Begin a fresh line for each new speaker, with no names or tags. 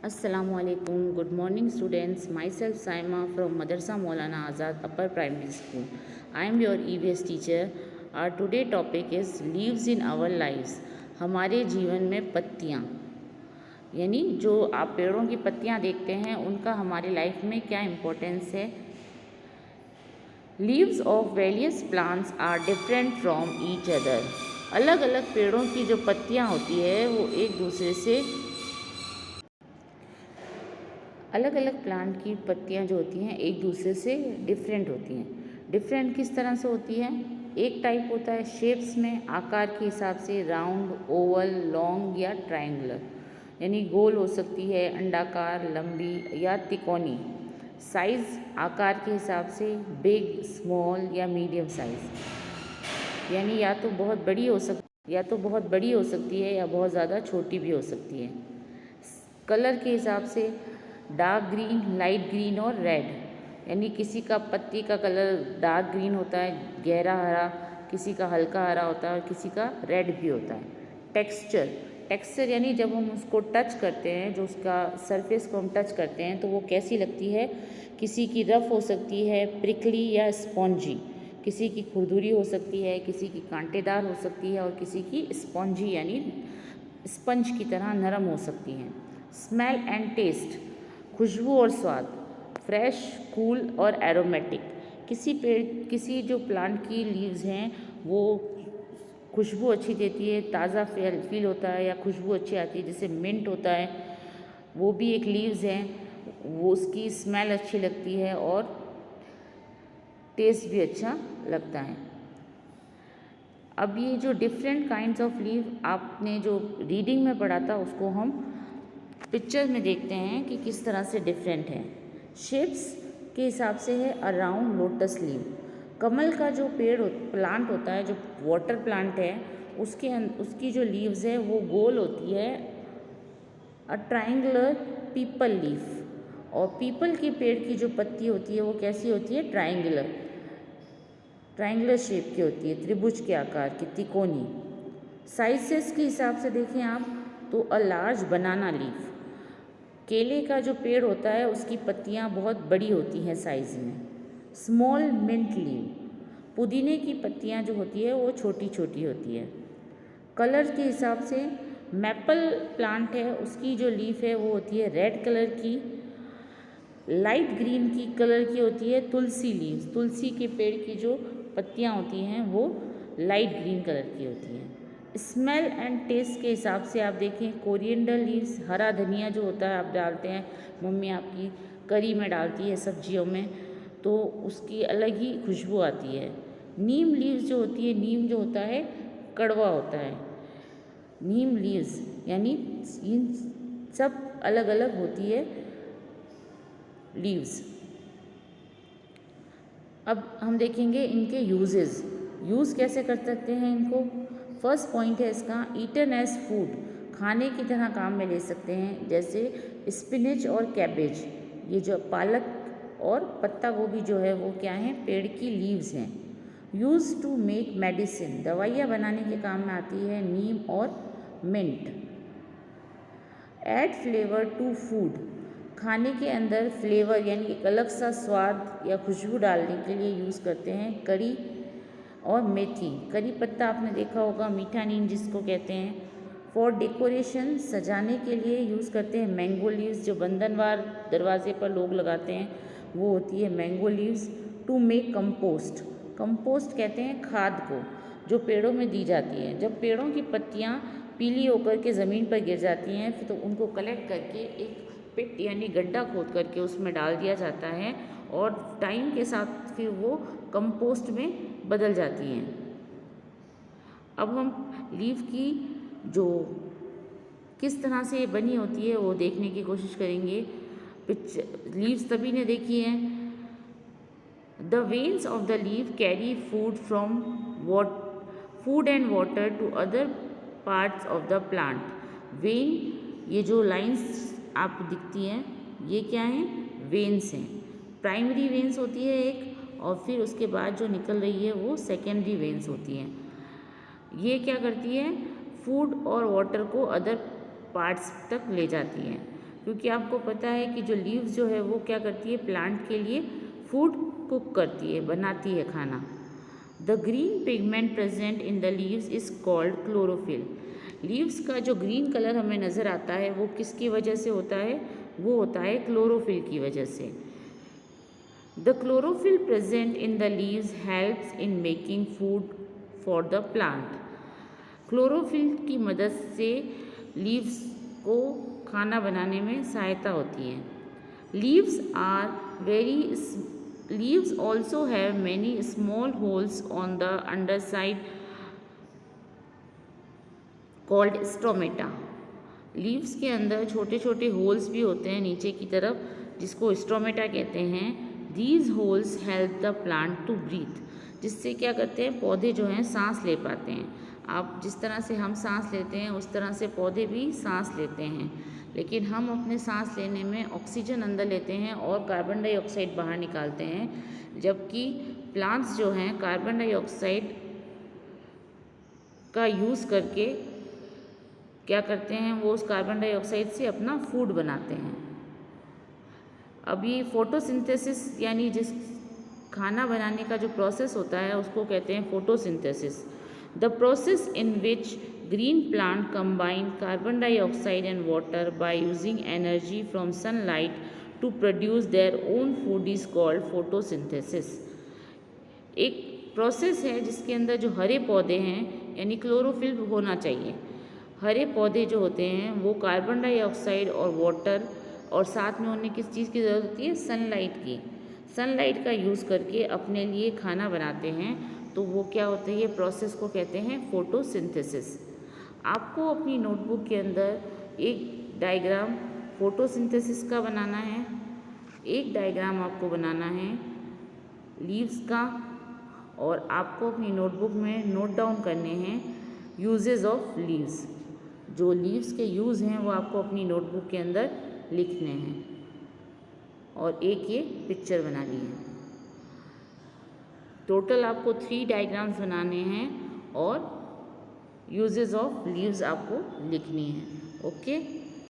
Assalamualaikum. Good morning, students. Myself Saima from Madrasa Maulana Azad Upper Primary School. I am your EVS teacher. Our today topic is leaves in our lives. हमारे जीवन में पत्तियाँ, यानी जो आप पेड़ों की पत्तियाँ देखते हैं उनका हमारी लाइफ में क्या इम्पोर्टेंस है। Leaves of various plants are different from each other. अलग अलग पेड़ों की जो पत्तियाँ होती है वो एक दूसरे से अलग अलग प्लांट की पत्तियां जो होती हैं एक दूसरे से डिफरेंट होती हैं। डिफरेंट किस तरह से होती है? एक टाइप होता है शेप्स में, आकार के हिसाब से राउंड, ओवल, लॉन्ग या ट्रायंगुलर, यानी गोल हो सकती है, अंडाकार, लंबी या तिकोनी। साइज़ आकार के हिसाब से बिग, स्मॉल या मीडियम साइज़, यानी या तो बहुत बड़ी हो सकती है या बहुत ज़्यादा छोटी भी हो सकती है। कलर के हिसाब से डार्क ग्रीन, लाइट ग्रीन और रेड, यानी किसी का पत्ती का कलर डार्क ग्रीन होता है, गहरा हरा, किसी का हल्का हरा होता है और किसी का रेड भी होता है। टेक्सचर यानी जब हम उसको टच करते हैं, जो उसका सरफेस को हम टच करते हैं तो वो कैसी लगती है। किसी की रफ़ हो सकती है, प्रिकली या स्पॉन्जी, किसी की खुरदुरी हो सकती है, किसी की कांटेदार हो सकती है और किसी की स्पॉन्जी यानी स्पंज की तरह नरम हो सकती हैं। स्मेल एंड टेस्ट, खुशबू और स्वाद, फ्रेश, कूल और एरोमेटिक। किसी जो प्लांट की लीव्स हैं वो खुशबू अच्छी देती है, ताज़ा फील होता है या खुशबू अच्छी आती है, जैसे मिंट होता है, वो भी एक लीव्स हैं, वो उसकी स्मेल अच्छी लगती है और टेस्ट भी अच्छा लगता है। अब ये जो डिफरेंट काइंड्स ऑफ लीव आपने जो रीडिंग में पढ़ा था उसको हम पिक्चर में देखते हैं कि किस तरह से डिफरेंट है। शेप्स के हिसाब से है अराउंड लोटस लीव। कमल का जो प्लांट होता है, जो वाटर प्लांट है, उसकी जो लीव्स है वो गोल होती है, अ ट्राइंगुलर पीपल लीफ। और पीपल के पेड़ की जो पत्ती होती है वो कैसी होती है? ट्राइंगुलर शेप की होती है, त्रिभुज के आकार की, तिकोनी। साइजेस के हिसाब से देखें आप तो अ लार्ज बनाना लीफ, केले का जो पेड़ होता है उसकी पत्तियां बहुत बड़ी होती हैं साइज़ में। स्मॉल मिंट लीव, पुदीने की पत्तियां जो होती है वो छोटी छोटी होती है। कलर के हिसाब से मैपल प्लांट है, उसकी जो लीफ है वो होती है रेड कलर की। लाइट ग्रीन की कलर की होती है तुलसी लीव्स, तुलसी के पेड़ की जो पत्तियां होती हैं वो लाइट ग्रीन कलर की होती हैं। स्मेल एंड टेस्ट के हिसाब से आप देखें, कोरिएंडर लीव्स, हरा धनिया जो होता है आप डालते हैं, मम्मी आपकी करी में डालती है, सब्जियों में, तो उसकी अलग ही खुशबू आती है। नीम लीव्स जो होती है, नीम जो होता है कड़वा होता है। नीम लीव्स यानी इन सब अलग अलग होती है लीव्स। अब हम देखेंगे इनके यूज़ कैसे कर सकते हैं इनको। फर्स्ट पॉइंट है इसका, ईटन एज फूड, खाने की तरह काम में ले सकते हैं, जैसे स्पिनच और कैबेज। ये जो पालक और पत्ता गोभी जो है वो क्या है? पेड़ की लीव्स हैं। यूज़ टू मेक मेडिसिन, दवाइयाँ बनाने के काम में आती है नीम और mint. Add flavour to food, खाने के अंदर फ्लेवर यानी एक अलग सा स्वाद या खुशबू डालने के लिए यूज़ करते हैं करी और मेथी। करी पत्ता आपने देखा होगा, मीठा नीम जिसको कहते हैं। फॉर डेकोरेशन, सजाने के लिए यूज़ करते हैं मैंगो लीव्स, जो बंधनवार दरवाजे पर लोग लगाते हैं वो होती है mango leaves. To make compost, compost कहते हैं खाद को जो पेड़ों में दी जाती है। जब पेड़ों की पत्तियाँ पीली होकर के ज़मीन पर गिर जाती हैं फिर तो उनको कलेक्ट करके एक पिट यानी गड्ढा खोद करके उसमें डाल दिया जाता है और टाइम के साथ फिर वो कंपोस्ट में बदल जाती हैं। अब हम लीफ की जो किस तरह से बनी होती है वो देखने की कोशिश करेंगे। लीव्स सभी ने देखी हैं। The veins of the leaf carry food and water to other parts of the plant. Vein, ये जो लाइंस आपको दिखती हैं ये क्या हैं? वेन्स हैं। प्राइमरी वेन्स होती है एक, और फिर उसके बाद जो निकल रही है वो सेकेंडरी वेन्स होती हैं। ये क्या करती है? फूड और वाटर को अदर पार्ट्स तक ले जाती हैं। क्योंकि आपको पता है कि जो लीव्स जो है वो क्या करती है, प्लांट के लिए फूड कुक करती है, बनाती है खाना। The green pigment present in the leaves is called chlorophyll. Leaves का जो ग्रीन कलर हमें नज़र आता है वो किसकी वजह से होता है, वो होता है क्लोरोफिल की वजह से। The chlorophyll present in the leaves helps in making food for the plant. Chlorophyll की मदद से लीव्स को खाना बनाने में सहायता होती है। Leaves also have many small holes on the underside called stomata. Leaves के अंदर छोटे छोटे होल्स भी होते हैं नीचे की तरफ, जिसको स्टोमेटा कहते हैं। These holes help the plant to breathe, जिससे क्या करते हैं, पौधे जो हैं सांस ले पाते हैं। आप जिस तरह से हम सांस लेते हैं उस तरह से पौधे भी सांस लेते हैं, लेकिन हम अपने सांस लेने में ऑक्सीजन अंदर लेते हैं और कार्बन डाइऑक्साइड बाहर निकालते हैं, जबकि प्लांट्स जो हैं कार्बन डाइऑक्साइड का यूज़ करके क्या करते हैं, वो उस कार्बन डाइऑक्साइड से अपना फूड बनाते हैं। अभी फोटोसिंथेसिस यानी जिस खाना बनाने का जो प्रोसेस होता है उसको कहते हैं photosynthesis. The process in which green plant combine carbon dioxide and water by using energy from sunlight to produce their own food is called photosynthesis. एक प्रोसेस है जिसके अंदर जो हरे पौधे हैं यानी क्लोरोफिल होना चाहिए। हरे पौधे जो होते हैं वो कार्बन डाइऑक्साइड और वाटर और साथ में उन्हें किस चीज़ की ज़रूरत होती है, सनलाइट की। सनलाइट का यूज़ करके अपने लिए खाना बनाते हैं, तो वो क्या होता है, ये प्रोसेस को कहते हैं फोटोसिंथेसिस। आपको अपनी नोटबुक के अंदर एक डायग्राम फोटोसिंथेसिस का बनाना है, एक डायग्राम आपको बनाना है लीव्स का, और आपको अपनी नोटबुक में नोट डाउन करने हैं यूजेस ऑफ लीव्स। जो लीव्स के यूज़ हैं वो आपको अपनी नोटबुक के अंदर लिखने हैं, और एक ये पिक्चर बनानी है। टोटल आपको 3 डायग्राम्स बनाने हैं और यूजेस ऑफ लीव्स आपको लिखनी है। ओके।